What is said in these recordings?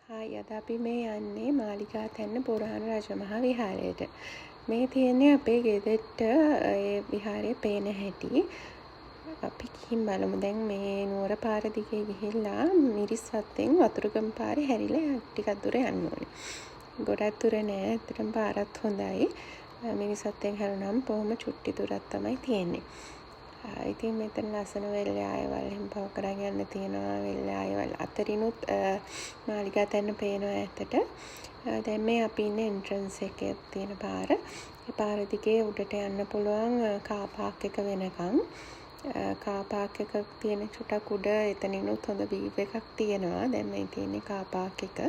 Hi අද අපි මේ යන්නේ මාලිගාතැන්න පුරාණ රජමහා විහාරයට. මේ තියෙන්නේ අපේ ගෙදරට ඒ විහාරය පේන හැටි. අපි ගිහින් බලමු. දැන් මේ නුවර පාර දිගේ ගිහිල්ලා මිරිස්වත්තෙන් වතුරුගම පාරේ හැරිලා ටිකක් දුර යන්න ඕනේ. ගොඩක් දුර නෑ. ඇත්තටම පාරත් හොඳයි. මිරිස්වත්තෙන් හැරුණාම බොහොම චුට්ටි දුරක් තමයි තියෙන්නේ. ඉතින් මෙතන ලස්සන වෙල්යායවල් එහෙම පව කරන් යන්න තියෙනවා. වෙල්යායවල් අතරිනුත් මාලිගාතැන්න පේනවා ඇත්තට. දැන් මේ අපි ඉන්නේ එන්ට්‍රන්ස් එකේ තියෙන පාර. ඒ පාර දිගේ උඩට යන්න පුළුවන් කාර් පාක් එක වෙනකන්. කාර් පාක් එක තියෙන චුට්ටක් උඩ එතනිනුත් හොඳ වීව් එකක් තියෙනවා. දැන් මේ තියෙන්නේ කාර් පාක් එක.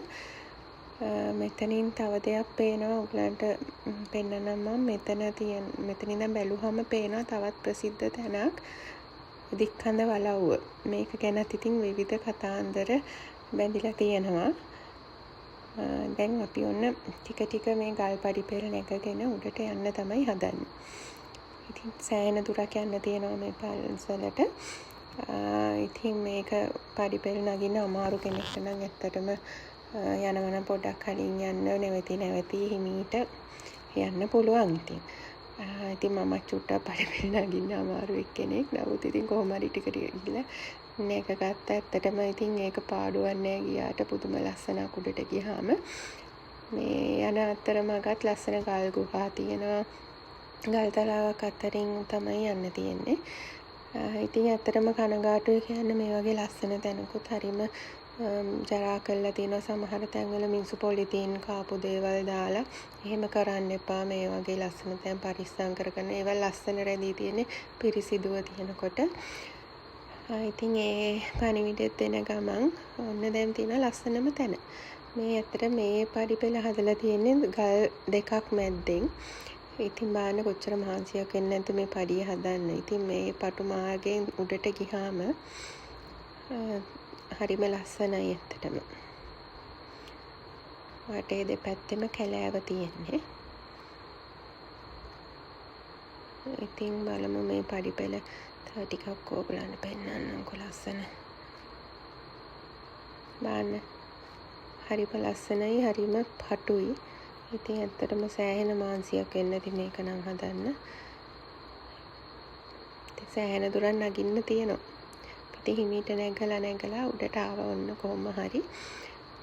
මෙතනින් තව දෙයක් පේනවා ඔයගලන්ට පෙන්නනම් මම මෙතන ඉඳන් බැලුවම පේනවා තවත් ප්‍රසිද්ධ තැනක් දික්කඳ වලව්ව. මේක ගැනත් ඉතින් විවිධ කතාන්දර බැඳිලා තියෙනවා. දැන් අපි ඔන්න ටික මේ ගල් පඩිපෙළ නැගගෙන උඩට යන්න තමයි හදන්නේ. ඉතින් සෑහෙන දුරක් යන්න තියෙනවා මේ පල්සලට. ඉතින් මේක පඩිපෙළ නගින්න අමාරු කෙනෙක්ට නම් ඇත්තටම යනවනම් පොඩ්ඩක් කලින් යන්න නැවති හිමීට යන්න පුළුවන් ඉතින් මම චුට්ටක් පඩිපෙළ නගින්න අමාරු එක්කෙනෙක්. නමුත් ඉතින් කොහොම හරි ටික ගිහලා නැග ගත්ත. ඇත්තටම ඉතින් ඒක පාඩුවක් නෑ. ගියාට පුදුම ලස්සනක් උඩට ගියාම. මේ යන අතරමඟත් ලස්සන ගල් ගුහා තියෙනවා. ගල් තලාවක් අතරින් තමයි යන්න තියෙන්නේ. ඉතින් ඇත්තටම කනගාටුයි කියන්න මේ වගේ ලස්සන තැනකුත් හරිම ජරා කරලා තියෙනවා. සමහර තැන්වල මිනිස්සු පොලිතීන් කාපු දේවල් දාලා එහෙම කරන්න එපා. මේ වගේ ලස්සන තැන් පරිස්සම් කරගෙන ඒවල් ලස්සන රැඳී තියෙන්නේ පිරිසිදුව තියෙනකොට. ඉතින් ඒ පණිවිඩෙත් දෙන ගමන් ඔන්න දැන් තියෙන ලස්සනම තැන. මේ ඇත්තට මේ පඩිපෙළ හදලා තියෙන්නේ ගල් දෙකක් මැද්දෙන්. ඉතින් බලන්න කොච්චර මහන්සියක් වෙන්නේ නැද්ද මේ පඩිය හදන්න. ඉතින් මේ පටු මාර්ගයෙන් උඩට ගිහාම හරිම ලස්සනයි ඇත්තටම. වටේ දෙපැත්තෙම කැලෑව තියෙන්නේ. ඉතින් බලමු මේ පඩිපෙළ තව ටිකක් ඕගලන්ට පෙන්නන්නම්කො ලස්සන. බලන්න. හරිම ලස්සනයි, හරිම පටුයි. ඉතින් ඇත්තටම සෑහෙන මාන්සියක් වෙන්න ඇති මේක නම් හදන්න. ඉතින් සෑහෙන දුරක් නගින්න තියෙනවා. ඉතින් හිමීට නැගලා උඩට ආව ඔන්න කොහොම හරි.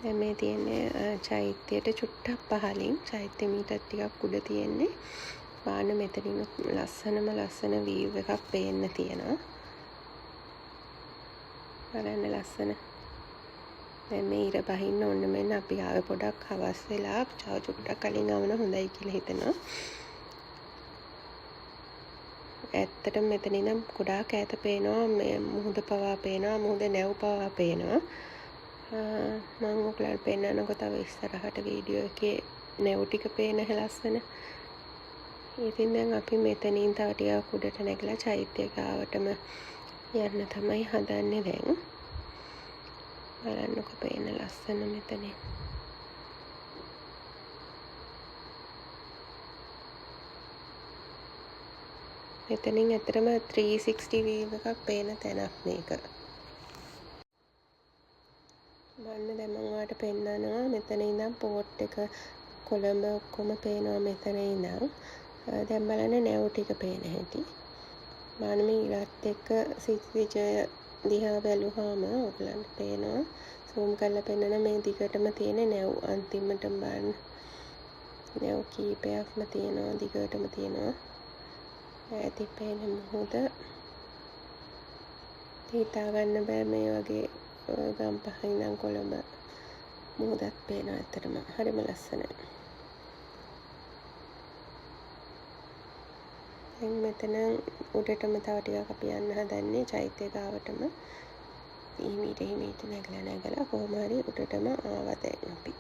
දැන් මේ තියෙන්නේ චෛත්‍යයට චුට්ටක් පහලින්. චෛත්‍ය මීටර් ටිකක් උඩ තියෙන්නේ. බාන මෙතනින් ලස්සන වීව් එකක් පේන්න තියෙනවා. බලන්න ලස්සන. දැන් මේ ඉර බහින්න ඕන්න මෙන්න අපි ආවේ පොඩක් හවස් වෙලා චුට්ටක් කලින් ආවම හොඳයි කියලා හිතනවා. ඇත්තටම මෙතන ඉඳන් ගොඩාක් ඈත පේනවා. මේ මුහුද පවා පේනවා. මුහුද නැව් පවා පේනවා. මම ඔයාලට පෙන්නන්නකො තව ඉස්සරහට වීඩියෝ එකේ නැව් ටික පේන ලස්සන. ඉතින් දැන් අපි මෙතනින් තව ටිකක් උඩට නැගලා චෛත්‍ය ගාවටම යන්න තමයි හදන්නේ දැන්. බලන්නකො පේන ලස්සන මෙතනින්. මෙතනින් ඇත්තටම 360 වීව් එකක් පේන තැනක් මේක. බලන්න දැන් මම ඔයාලට පෙන්නනවා මෙතන ඉඳන් පෝට් එක කොළඹ ඔක්කොම පේනවා මෙතන ඉඳන්. දැන් බලන්න නැව් ටික පේන හැටි. මම මේ ඉරත් එක්ක සිත්විජය දිහා බැලුවාම ඔයගලන්ට පේනවා. zoom කරලා පෙන්නන මේ දිගටම තියෙන නැව් අන්තිමටම බලන්න. නැව් කීපයක්ම තියෙනවා දිගටම තියෙනවා. ඇති පේන මුහුද හිතා ගන්න බෑ මේ වගේ ගම්පහ ඉඳන් කොළඹ මුහුදක් පේනවා. ඇත්තටම හරිම ලස්සනයි. දැන් මෙතන උඩටම තව ටිකක් අපි යන්න හදන්නේ චෛත්‍ය ගාවටම. හිමීට නැගලා කොහොම හරි උඩටම ආවා දැන් අපි.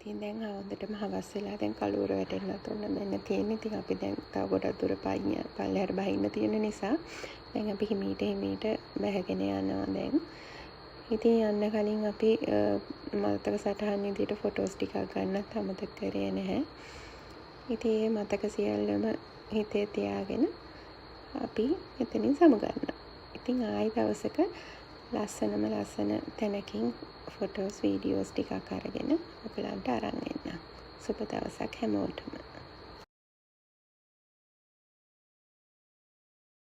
ඉතින් දැන් හවුන්දටම හවස් වෙලා දැන් කළුවර වැටෙන්නත් ඔන්න මෙන්න තියෙන්නේ. ඉතින් අපි දැන් තව ගොඩක් දුර පල්ලෙහාට බහින්න තියෙන නිසා දැන් අපි හිමීට බැහැගෙන යනවා දැන්. ඉතින් යන්න කලින් අපි මතක සටහන් විදියට ෆොටෝස් ටිකක් ගන්නත් අමතක කරේ නැහැ. ඉතින් මේ මතක සියල්ලම හිතේ තියාගෙන අපි එතනින් සමුගන්නවා. ඉතින් ආයි දවසක ලස්සන තැනකින් ෆොටෝස් වීඩියෝස් ටිකක් අරගෙන ඔයගලන්ට අරන් එන්න. සුබ දවසක් හැමෝටම.